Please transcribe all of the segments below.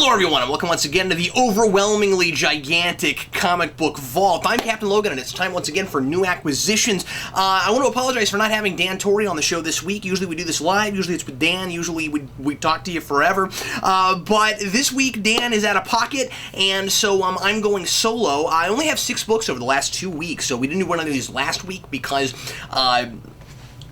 Hello everyone, and welcome once again to the overwhelmingly gigantic comic book vault. I'm Captain Logan, and it's time once again for new acquisitions. I want to apologize for not having Dan Torrey on the show this week. Usually we do this live, usually it's with Dan, usually we talk to you forever. But this week Dan is out of pocket, and so I'm going solo. I only have 6 books over the last 2 weeks, so we didn't do one of these last week because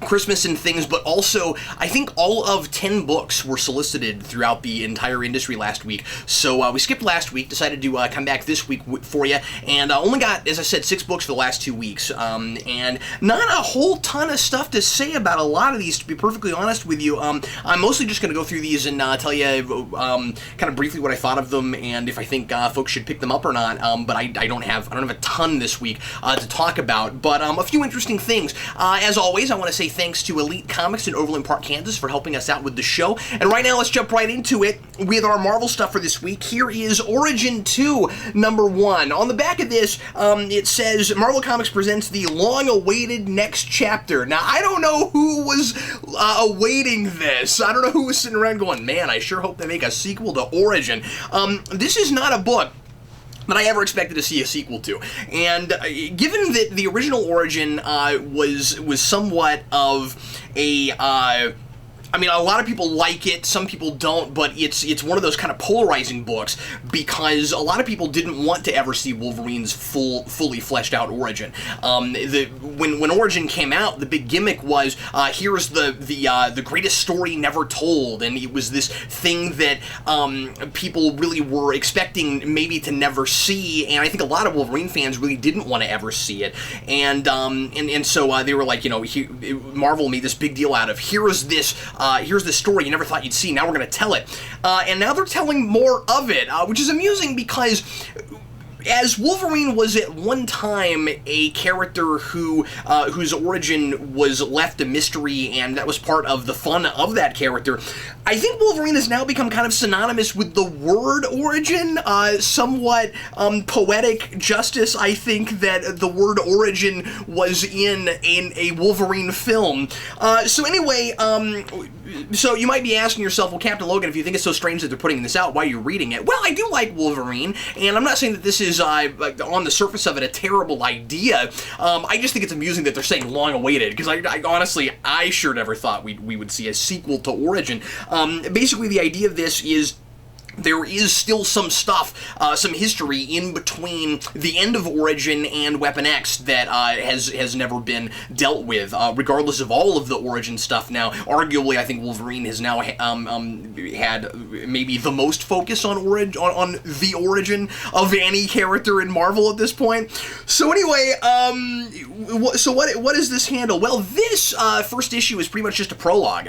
Christmas and things, but also I think all of 10 books were solicited throughout the entire industry last week, so we skipped last week, decided to come back this week for you, and only got, as I said, 6 books for the last 2 weeks, and not a whole ton of stuff to say about a lot of these, to be perfectly honest with you. I'm mostly just going to go through these and tell you kind of briefly what I thought of them, and if I think folks should pick them up or not, but I don't have a ton this week to talk about, but a few interesting things. As always, I want to say thanks to Elite Comics in Overland Park, Kansas for helping us out with the show. And right now, let's jump right into it with our Marvel stuff for this week. Here is Origin 2, number 1. On the back of this, it says, Marvel Comics presents the long-awaited next chapter. Now, I don't know who was awaiting this. I don't know who was sitting around going, man, I sure hope they make a sequel to Origin. This is not a book that I ever expected to see a sequel to. And given that the original Origin was somewhat of a I mean, a lot of people like it, some people don't, but it's one of those kind of polarizing books because a lot of people didn't want to ever see Wolverine's fully fleshed out origin. When Origin came out, the big gimmick was here's the greatest story never told, and it was this thing that people really were expecting maybe to never see, and I think a lot of Wolverine fans really didn't want to ever see it, and so they were like, you know, Marvel made this big deal out of here's this story you never thought you'd see, now we're going to tell it. And now they're telling more of it, which is amusing because as Wolverine was at one time a character whose origin was left a mystery, and that was part of the fun of that character, I think Wolverine has now become kind of synonymous with the word origin, somewhat poetic justice, I think, that the word origin was in a Wolverine film. So anyway, so you might be asking yourself, well, Captain Logan, if you think it's so strange that they're putting this out, why are you reading it? Well, I do like Wolverine, and I'm not saying that this is, on the surface of it, a terrible idea. I just think it's amusing that they're saying long-awaited, because I honestly, I sure never thought we would see a sequel to Origin. Basically, the idea of this is there is still some stuff, some history in between the end of Origin and Weapon X that has never been dealt with, regardless of all of the Origin stuff. Now, arguably, I think Wolverine has now had maybe the most focus on the origin of any character in Marvel at this point. So anyway, so what is this handle? Well, this first issue is pretty much just a prologue.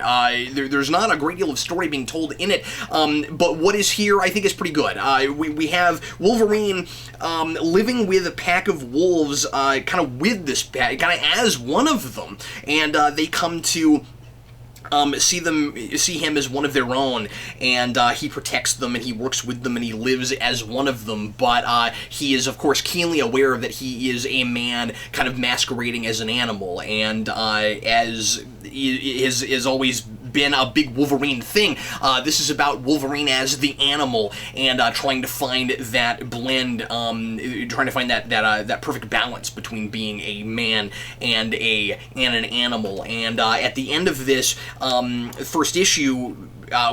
There's not a great deal of story being told in it, but what is here I think is pretty good. We have Wolverine living with a pack of wolves, kind of with this pack, kind of as one of them, and they come to see him as one of their own, and he protects them, and he works with them, and he lives as one of them, but he is, of course, keenly aware that he is a man kind of masquerading as an animal, and as is always been a big Wolverine thing, this is about Wolverine as the animal, and trying to find that blend, trying to find that perfect balance between being a man and an animal, and at the end of this first issue,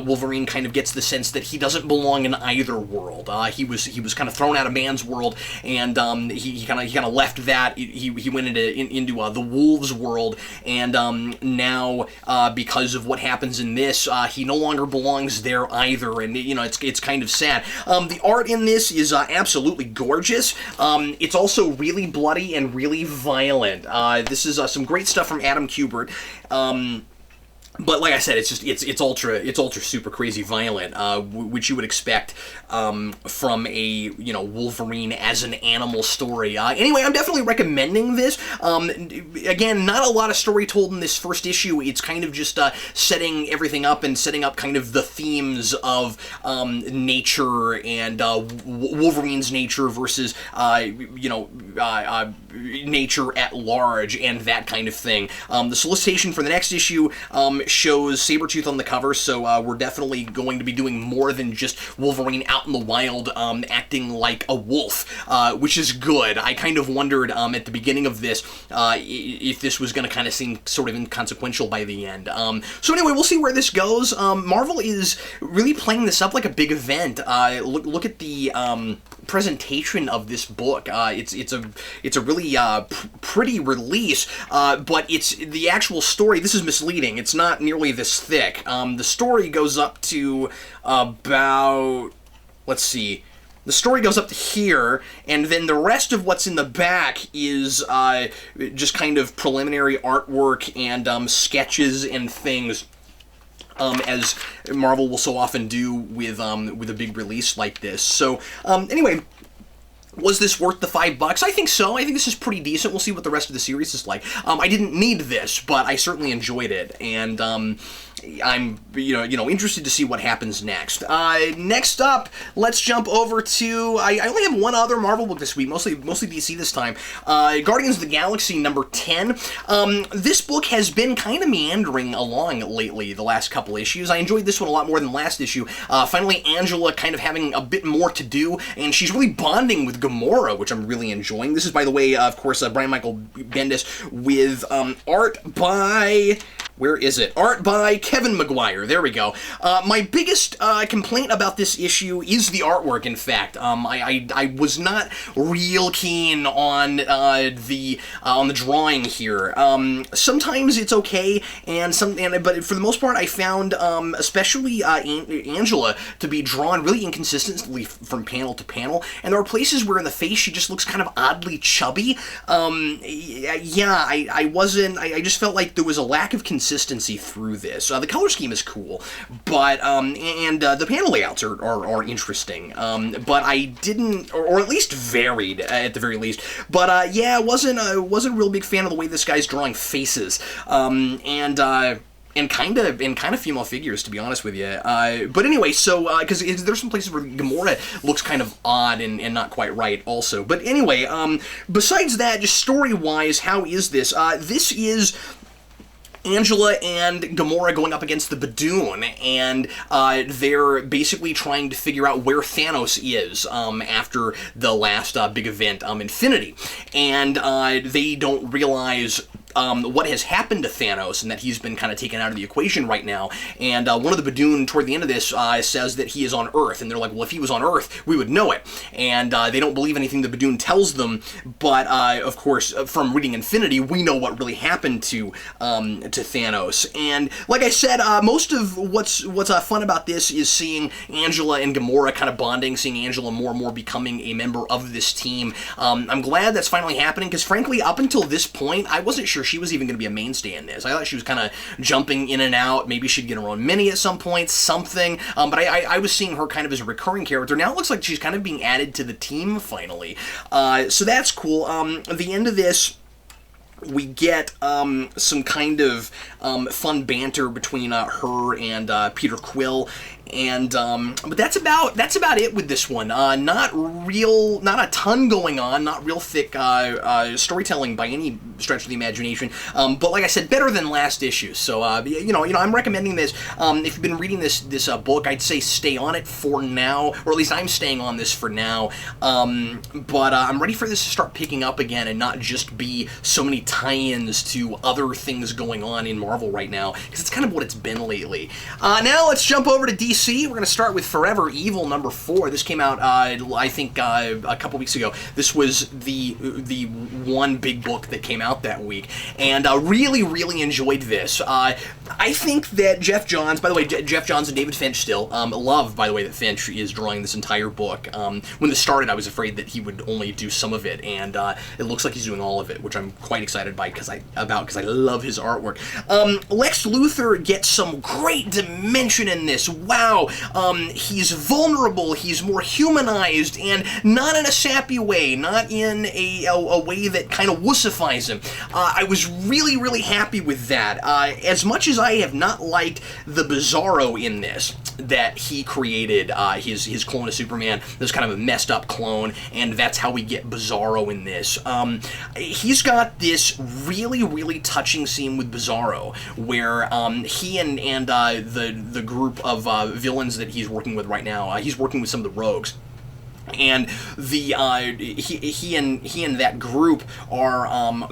Wolverine kind of gets the sense that he doesn't belong in either world. He was kind of thrown out of man's world, and he kind of left that. He went into the wolves' world, and now because of what happens in this, he no longer belongs there either. And you know, it's kind of sad. The art in this is absolutely gorgeous. It's also really bloody and really violent. This is some great stuff from Adam Kubert. But like I said, it's ultra super crazy violent, which you would expect from a Wolverine as an animal story. Anyway, I'm definitely recommending this. Again, not a lot of story told in this first issue. It's kind of just setting everything up and setting up kind of the themes of nature and Wolverine's nature versus nature at large and that kind of thing. The solicitation for the next issue shows Sabretooth on the cover, so we're definitely going to be doing more than just Wolverine out in the wild acting like a wolf, which is good. I kind of wondered at the beginning of this if this was going to kind of seem sort of inconsequential by the end. So anyway, we'll see where this goes. Marvel is really playing this up like a big event. Look at the presentation of this book. It's a really pretty release, but it's the actual story. This is misleading. It's not nearly this thick. The story goes up to about, let's see, the story goes up to here, and then the rest of what's in the back is just kind of preliminary artwork and sketches and things, as Marvel will so often do with a big release like this. So anyway, was this worth the $5? I think so. I think this is pretty decent. We'll see what the rest of the series is like. I didn't need this, but I certainly enjoyed it, and I'm interested to see what happens next. Next up, let's jump over to, I only have one other Marvel book this week, mostly DC this time. Guardians of the Galaxy number 10. This book has been kind of meandering along lately, the last couple issues. I enjoyed this one a lot more than last issue. Finally, Angela kind of having a bit more to do, and she's really bonding with Gamora, which I'm really enjoying. This is, by the way, of course, Brian Michael Bendis with art by... Where is it? Art by Kevin Maguire. There we go. My biggest complaint about this issue is the artwork, in fact. I was not real keen on the drawing here. Sometimes it's okay, but for the most part, I found especially Angela to be drawn really inconsistently from panel to panel, and there are places where in the face she just looks kind of oddly chubby. Yeah, I just felt like there was a lack of consistency through this. The color scheme is cool, but the panel layouts are interesting. But I didn't, or at least varied at the very least. But yeah, wasn't a real big fan of the way this guy's drawing faces. And kind of female figures, to be honest with you. But anyway, so because there's some places where Gamora looks kind of odd and not quite right, also. But anyway, besides that, just story-wise, how is this? This is Angela and Gamora going up against the Badoon, and they're basically trying to figure out where Thanos is after the last big event, Infinity. And they don't realize what has happened to Thanos, and that he's been kind of taken out of the equation right now. And one of the Badoon, toward the end of this, says that he is on Earth, and they're like, well, if he was on Earth, we would know it. And they don't believe anything the Badoon tells them, but of course, from reading Infinity, we know what really happened to Thanos. And like I said, most of what's fun about this is seeing Angela and Gamora kind of bonding, seeing Angela more and more becoming a member of this team. I'm glad that's finally happening, because frankly, up until this point, I wasn't sure she was even going to be a mainstay in this. I thought she was kind of jumping in and out. Maybe she'd get her own mini at some point, something. But I was seeing her kind of as a recurring character. Now it looks like she's kind of being added to the team, finally. So that's cool. At the end of this, we get some kind of fun banter between her and Peter Quill, and but that's about it with this one. Not a ton going on, not real thick storytelling by any stretch of the imagination. But like I said, better than last issue. So I'm recommending this. If you've been reading this book, I'd say stay on it for now, or at least I'm staying on this for now. But I'm ready for this to start picking up again and not just be so many tie-ins to other things going on in Marvel right now, because it's kind of what it's been lately. Now let's jump over to DC. We're going to start with Forever Evil number 4. This came out, I think, a couple weeks ago. This was the one big book that came out that week, and really, really enjoyed this. I think that Jeff Johns, by the way, Jeff Johns and David Finch still, love, by the way, that Finch is drawing this entire book. When this started, I was afraid that he would only do some of it, and it looks like he's doing all of it, which I'm quite excited by because I love his artwork. Lex Luthor gets some great dimension in this. Wow. wow, he's vulnerable, he's more humanized, and not in a sappy way, not in a way that kind of wussifies him. I was really, really happy with that. As much as I have not liked the Bizarro in this, that he created his clone of Superman, this kind of a messed up clone, and that's how we get Bizarro in this. He's got this really, really touching scene with Bizarro, where he and the group of villains that he's working with right now, he's working with some of the rogues. And the he and that group are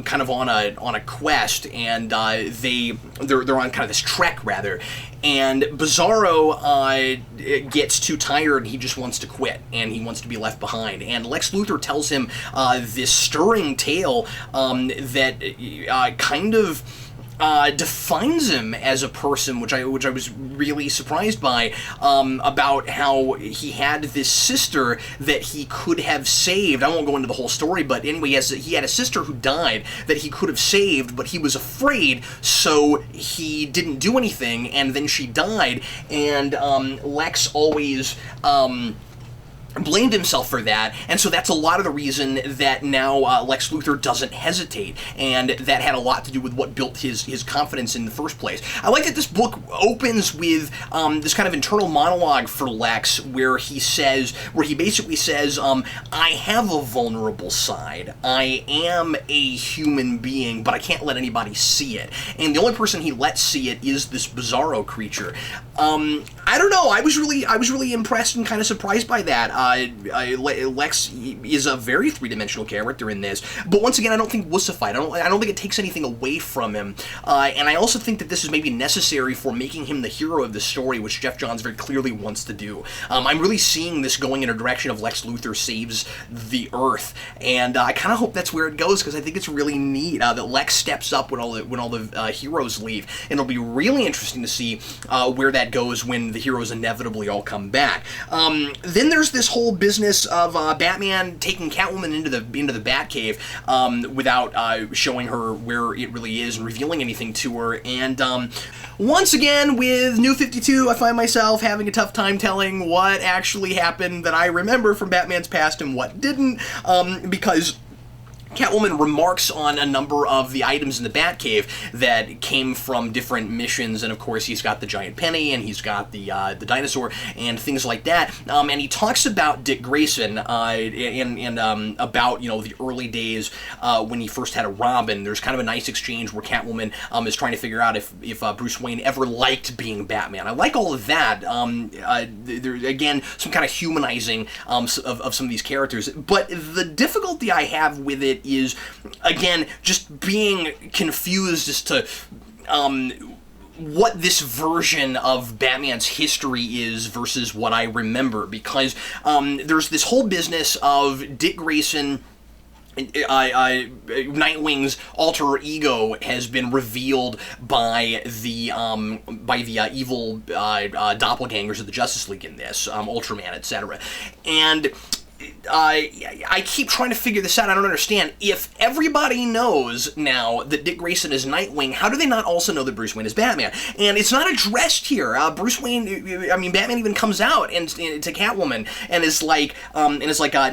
kind of on a quest, and they're on kind of this trek rather. And Bizarro gets too tired, and he just wants to quit, and he wants to be left behind. And Lex Luthor tells him this stirring tale that kind of defines him as a person, which I was really surprised by, about how he had this sister that he could have saved. I won't go into the whole story, but anyway, he had a sister who died that he could have saved, but he was afraid, so he didn't do anything, and then she died, and Lex always blamed himself for that, and so that's a lot of the reason that now Lex Luthor doesn't hesitate, and that had a lot to do with what built his confidence in the first place. I like that this book opens with this kind of internal monologue for Lex, where he basically says, I have a vulnerable side. I am a human being, but I can't let anybody see it. And the only person he lets see it is this Bizarro creature. I don't know. I was really impressed and kind of surprised by that. Lex is a very three-dimensional character in this, but once again, I don't think wussified. I don't think it takes anything away from him, and I also think that this is maybe necessary for making him the hero of the story, which Jeff Johns very clearly wants to do. I'm really seeing this going in a direction of Lex Luthor saves the Earth, and I kind of hope that's where it goes, because I think it's really neat that Lex steps up when all the heroes leave, and it'll be really interesting to see where that goes when the heroes inevitably all come back. Then there's this whole business of Batman taking Catwoman into the Batcave without showing her where it really is and revealing anything to her. And once again, with New 52, I find myself having a tough time telling what actually happened that I remember from Batman's past and what didn't, because Catwoman remarks on a number of the items in the Batcave that came from different missions, and of course he's got the giant penny, and he's got the dinosaur, and things like that. And he talks about Dick Grayson and about the early days when he first had a Robin. There's kind of a nice exchange where Catwoman is trying to figure out if Bruce Wayne ever liked being Batman. I like all of that. There's again some kind of humanizing of some of these characters, but the difficulty I have with it is, again, just being confused as to what this version of Batman's history is versus what I remember, because there's this whole business of Dick Grayson. Nightwing's alter ego has been revealed by the evil doppelgangers of the Justice League in this, Ultraman, etc. And I keep trying to figure this out. I don't understand. If everybody knows now that Dick Grayson is Nightwing, how do they not also know that Bruce Wayne is Batman? And it's not addressed here. Batman even comes out to Catwoman and is like,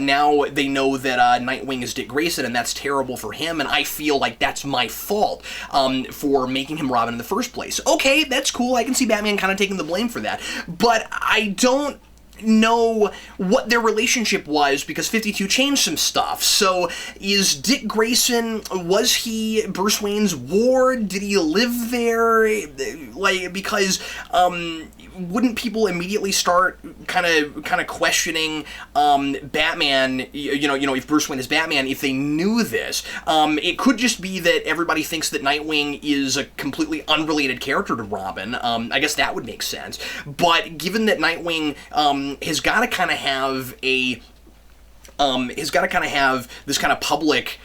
now they know that Nightwing is Dick Grayson, and that's terrible for him, and I feel like that's my fault for making him Robin in the first place. Okay, that's cool. I can see Batman kind of taking the blame for that, but I don't know what their relationship was, because 52 changed some stuff. So is Dick Grayson, was he Bruce Wayne's ward? Did he live there? Because wouldn't people immediately start kind of questioning Batman, if Bruce Wayne is Batman, if they knew this? It could just be that everybody thinks that Nightwing is a completely unrelated character to Robin. I guess that would make sense. But given that Nightwing has got to kind of have this kind of public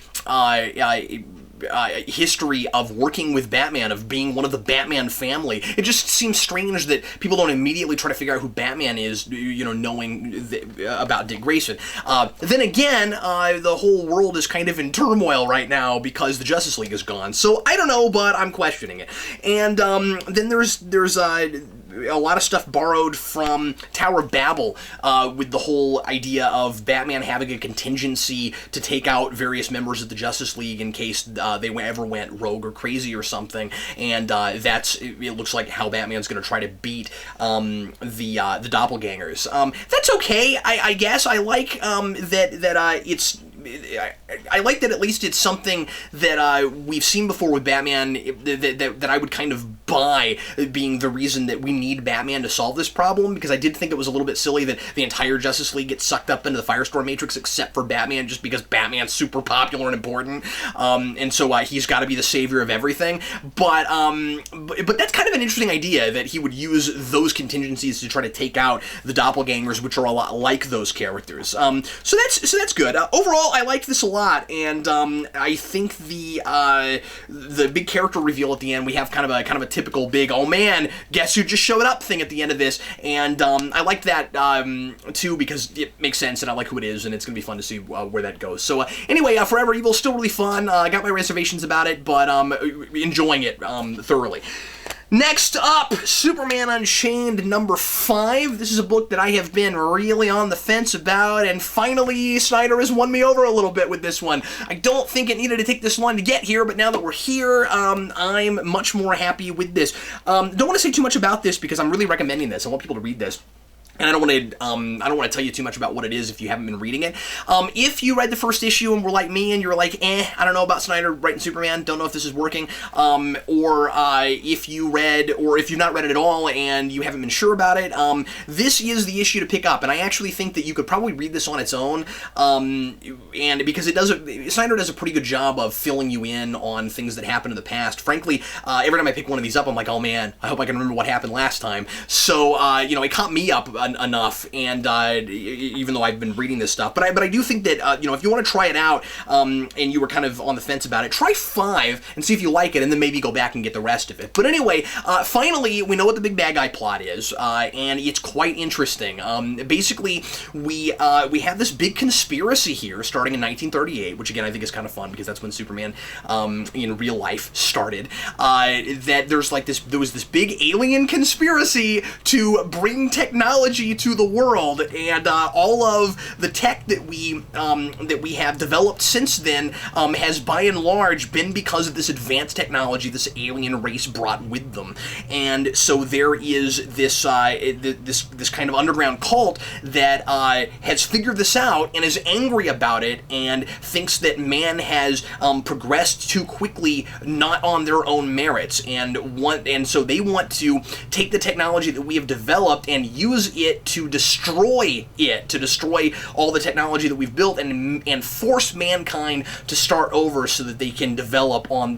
history of working with Batman, of being one of the Batman family, it just seems strange that people don't immediately try to figure out who Batman is, knowing about Dick Grayson. Then again, the whole world is kind of in turmoil right now because the Justice League is gone. So I don't know, but I'm questioning it. And then there's a lot of stuff borrowed from Tower of Babel, with the whole idea of Batman having a contingency to take out various members of the Justice League in case they ever went rogue or crazy or something, and it looks like how Batman's going to try to beat the doppelgangers. That's okay, I guess. I like I like that at least it's something that we've seen before with Batman that I would kind of buy, being the reason that we need Batman to solve this problem, because I did think it was a little bit silly that the entire Justice League gets sucked up into the Firestorm Matrix except for Batman, just because Batman's super popular and important, and so he's got to be the savior of everything. But that's kind of an interesting idea, that he would use those contingencies to try to take out the doppelgangers, which are a lot like those characters. So that's good. Overall, I liked this a lot, and I think the big character reveal at the end, we have kind of a typical big, oh man, guess who just showed up thing at the end of this, and I like that too, because it makes sense, and I like who it is, and it's going to be fun to see where that goes. So anyway, Forever Evil, still really fun. I got my reservations about it, but enjoying it thoroughly. Next up, Superman Unchained number 5. This is a book that I have been really on the fence about, and finally Snyder has won me over a little bit with this one. I don't think it needed to take this long to get here, but now that we're here, I'm much more happy with this. Don't want to say too much about this because I'm really recommending this. I want people to read this. And I don't want to tell you too much about what it is if you haven't been reading it. If you read the first issue and were like me and you're like, I don't know about Snyder writing Superman, don't know if this is working, or if you've not read it at all and you haven't been sure about it, this is the issue to pick up. And I actually think that you could probably read this on its own, and because Snyder does a pretty good job of filling you in on things that happened in the past. Frankly, every time I pick one of these up, I'm like, oh man, I hope I can remember what happened last time. So, it caught me up enough, and even though I've been reading this stuff, but I do think that if you want to try it out, and you were kind of on the fence about it, try 5 and see if you like it, and then maybe go back and get the rest of it. But anyway, finally we know what the big bad guy plot is, and it's quite interesting. Basically, we have this big conspiracy here starting in 1938, which again I think is kind of fun because that's when Superman in real life started. That there was this big alien conspiracy to bring technology to the world, and all of the tech that we have developed since then has by and large been because of this advanced technology this alien race brought with them. And so there is this this kind of underground cult that has figured this out and is angry about it and thinks that man has progressed too quickly, not on their own merits, and so they want to take the technology that we have developed and use it to destroy all the technology that we've built, and force mankind to start over so that they can develop on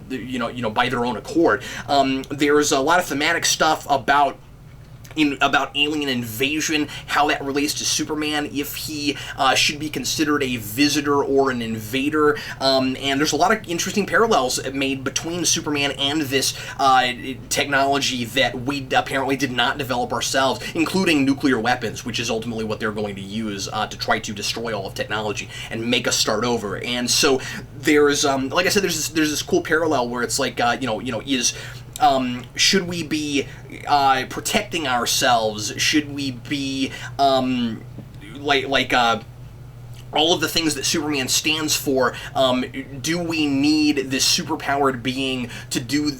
by their own accord. There's a lot of thematic stuff about alien invasion, how that relates to Superman, if he should be considered a visitor or an invader, and there's a lot of interesting parallels made between Superman and this technology that we apparently did not develop ourselves, including nuclear weapons, which is ultimately what they're going to use to try to destroy all of technology and make us start over. And so there's, like I said, there's this cool parallel where it's like, should we be protecting ourselves? Should we be all of the things that Superman stands for? Do we need this superpowered being to do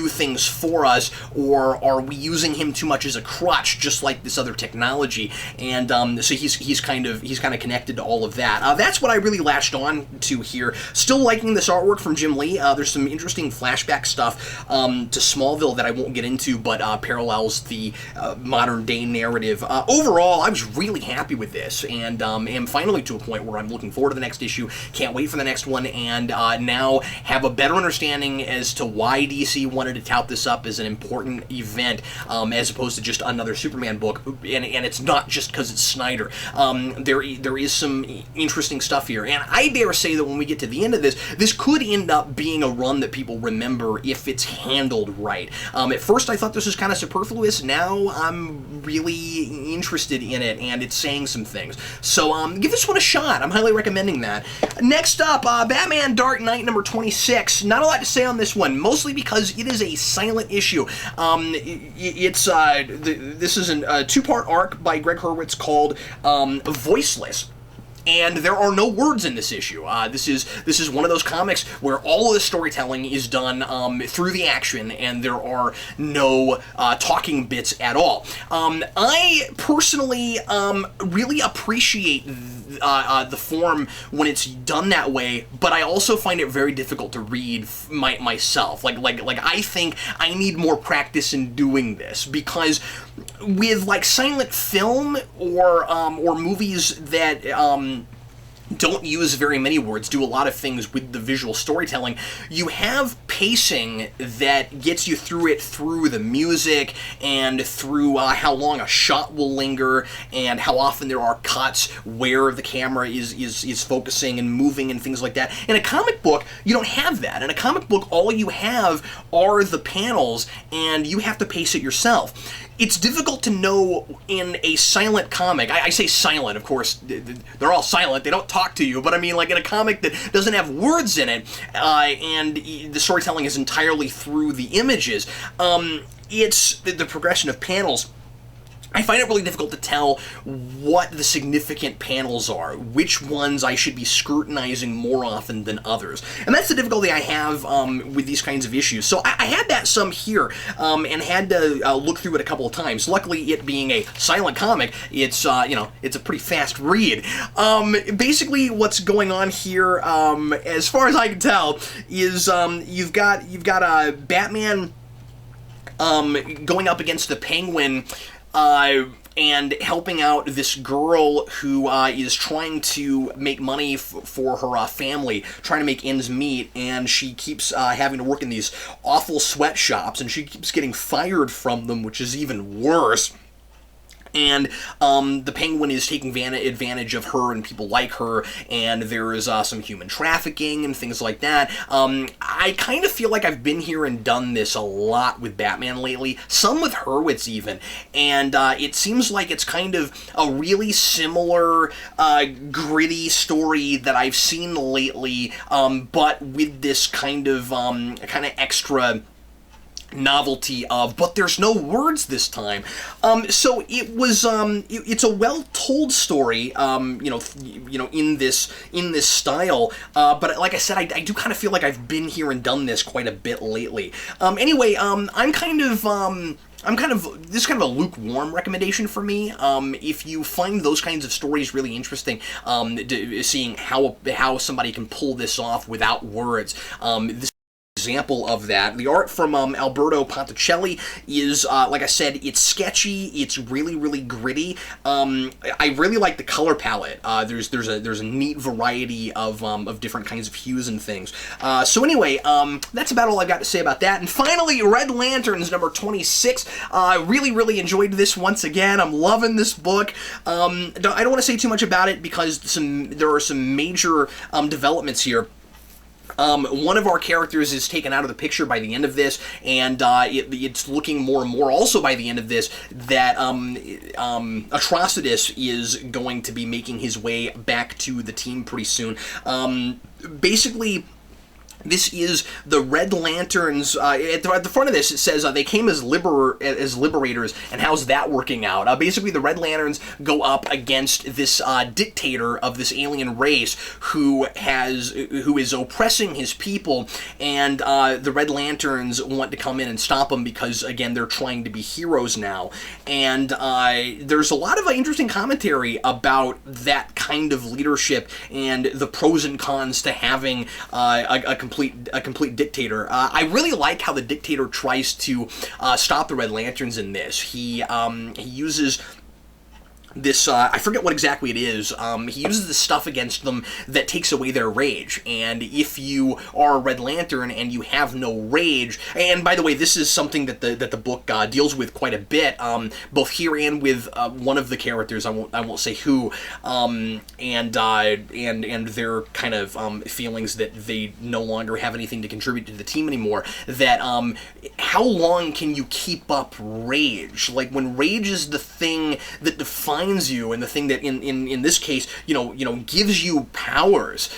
things for us, or are we using him too much as a crutch, just like this other technology? And so he's kind of connected to all of that. That's what I really latched on to here. Still liking this artwork from Jim Lee. There's some interesting flashback stuff to Smallville that I won't get into, but parallels the modern day narrative. Overall, I was really happy with this, and am finally to a point where I'm looking forward to the next issue, can't wait for the next one, and now have a better understanding as to why DC wanted to tout this up as an important event, as opposed to just another Superman book, and it's not just because it's Snyder. There is some interesting stuff here, and I dare say that when we get to the end of this could end up being a run that people remember if it's handled right. At first I thought this was kind of superfluous, now I'm really interested in it, and it's saying some things. So give this one a shot. shot. I'm highly recommending that. Next up, Batman Dark Knight number 26. Not a lot to say on this one, mostly because it is a silent issue. This is a two-part arc by Greg Hurwitz called Voiceless. And there are no words in this issue. This is one of those comics where all of the storytelling is done through the action, and there are no talking bits at all. I personally really appreciate the form when it's done that way, but I also find it very difficult to read myself. Like I think I need more practice in doing this, because with like silent film or movies that don't use very many words, do a lot of things with the visual storytelling, you have pacing that gets you through it through the music and through how long a shot will linger and how often there are cuts where the camera is focusing and moving and things like that. In a comic book, you don't have that. In a comic book, all you have are the panels, and you have to pace it yourself. It's difficult to know in a silent comic. I say silent, of course, they're all silent, they don't talk to you, but I mean like in a comic that doesn't have words in it, and the storytelling is entirely through the images, it's the progression of panels. I find it really difficult to tell what the significant panels are, which ones I should be scrutinizing more often than others. And that's the difficulty I have with these kinds of issues. So I had that some here and had to look through it a couple of times. Luckily, it being a silent comic, it's it's a pretty fast read. Basically, what's going on here, as far as I can tell, is you've got a Batman going up against the Penguin, and helping out this girl who is trying to make money for her family, trying to make ends meet, and she keeps having to work in these awful sweatshops, and she keeps getting fired from them, which is even worse. And the Penguin is taking advantage of her and people like her, and there is some human trafficking and things like that. I kind of feel like I've been here and done this a lot with Batman lately, some with Hurwitz even, and it seems like it's kind of a really similar gritty story that I've seen lately, but with this kind of extra novelty of, but there's no words this time. So it was it's a well-told story, in this style, but like I said, I do kind of feel like I've been here and done this quite a bit lately. Anyway, this is kind of a lukewarm recommendation for me. If you find those kinds of stories really interesting, seeing how somebody can pull this off without words, this example of that. The art from Alberto Ponticelli is, like I said, it's sketchy, it's really, really gritty. I really like the color palette. There's a neat variety of different kinds of hues and things. So anyway, that's about all I've got to say about that. And finally, Red Lanterns number 26. Really, really enjoyed this once again. I'm loving this book. I don't want to say too much about it because there are some major developments here. One of our characters is taken out of the picture by the end of this, and it's looking more and more also by the end of this that Atrocitus is going to be making his way back to the team pretty soon. Basically, this is the Red Lanterns. At the front of this, it says they came as liberators, and how's that working out? Basically, the Red Lanterns go up against this dictator of this alien race who is oppressing his people, and the Red Lanterns want to come in and stop him because, again, they're trying to be heroes now. And there's a lot of interesting commentary about that kind of leadership and the pros and cons to having a complete dictator. I really like how the dictator tries to stop the Red Lanterns in this. He uses this, I forget what exactly it is, he uses this stuff against them that takes away their rage, and if you are a Red Lantern and you have no rage, and by the way, this is something that the book deals with quite a bit, both here and with one of the characters, I won't say who, and their kind of feelings that they no longer have anything to contribute to the team anymore, that how long can you keep up rage? Like, when rage is the thing that defines defines you, and the thing that in this case, gives you powers,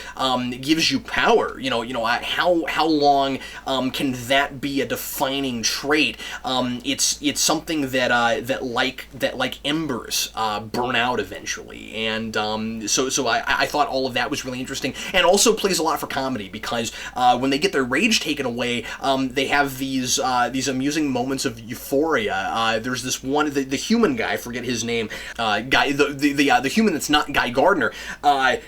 gives you power. How long can that be a defining trait? It's something that like embers burn out eventually, and so I thought all of that was really interesting, and also plays a lot for comedy, because when they get their rage taken away, they have these amusing moments of euphoria. There's this one, the human guy, I forget his name, the human that's not Guy Gardner.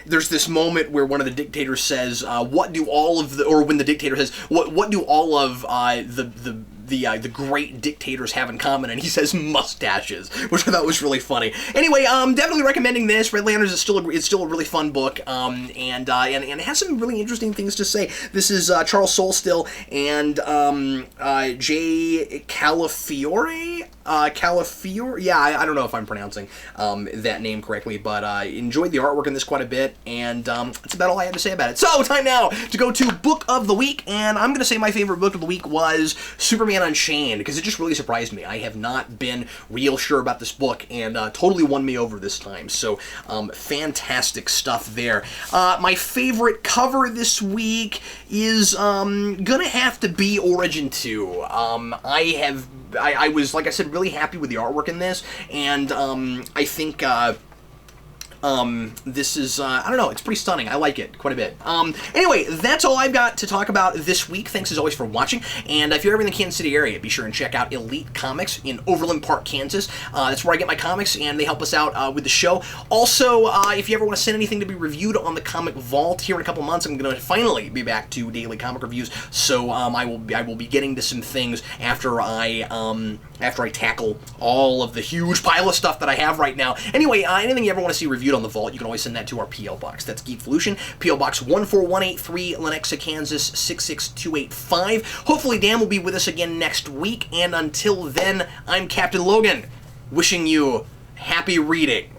There's this moment where one of the dictators says, when the dictator says, what do all of the great dictators have in common, and he says mustaches, which I thought was really funny. Anyway, definitely recommending this. Red Lanterns is still a really fun book, and it has some really interesting things to say. This is Charles Solstill and Jay Calafiore. Yeah, I don't know if I'm pronouncing that name correctly, but enjoyed the artwork in this quite a bit, and that's about all I had to say about it. So, time now to go to Book of the Week, and I'm going to say my favorite book of the week was Superman Unchained, because it just really surprised me. I have not been real sure about this book, and totally won me over this time, so fantastic stuff there. My favorite cover this week is gonna have to be Origin 2. I was, like I said, really happy with the artwork in this, and I think this is, I don't know, it's pretty stunning. I like it quite a bit. Anyway, that's all I've got to talk about this week. Thanks as always for watching, and if you're ever in the Kansas City area, be sure and check out Elite Comics in Overland Park, Kansas. That's where I get my comics, and they help us out with the show. Also, if you ever want to send anything to be reviewed on the Comic Vault here in a couple months, I'm going to finally be back to daily comic reviews, so I will be getting to some things after I tackle all of the huge pile of stuff that I have right now. Anyway, anything you ever want to see reviewed on the Vault, you can always send that to our P.O. Box. That's Geekvolution, P.O. Box 14183, Lenexa, Kansas 66285. Hopefully Dan will be with us again next week, and until then, I'm Captain Logan, wishing you happy reading.